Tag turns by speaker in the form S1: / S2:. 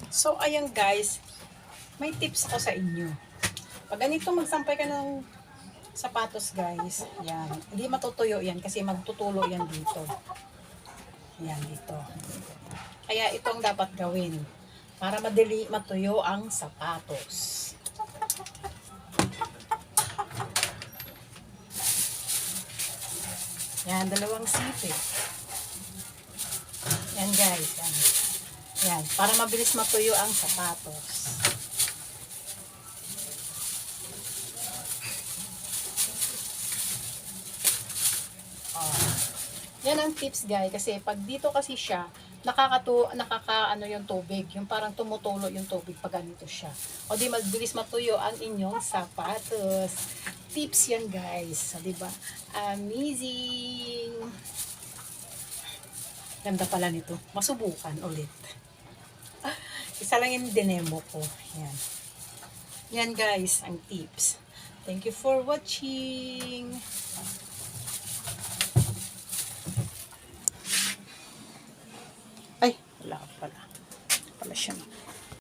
S1: So, ayan guys, may tips ako sa inyo. Pag ganito magsampay ka ng sapatos guys, yan, hindi matutuyo yan kasi magtutulo yan dito. Yan dito. Kaya ito ang dapat gawin para madali matuyo ang sapatos. Yan, dalawang sipit. Yan guys, yan. Yan, para mabilis matuyo ang sapatos. Oh. Yan ang tips guys, kasi pag dito kasi siya, nakakaano yung tubig, yung parang tumutulo yung tubig pag ganito siya. O di mabilis matuyo ang inyong sapatos. Tips yan guys, di ba? Amazing. Ganda pala nito. Masubukan ulit. Isa lang yung dinemo ko. Yan. Yan guys, ang tips. Thank you for watching. Ay, wala pala. Wala siya.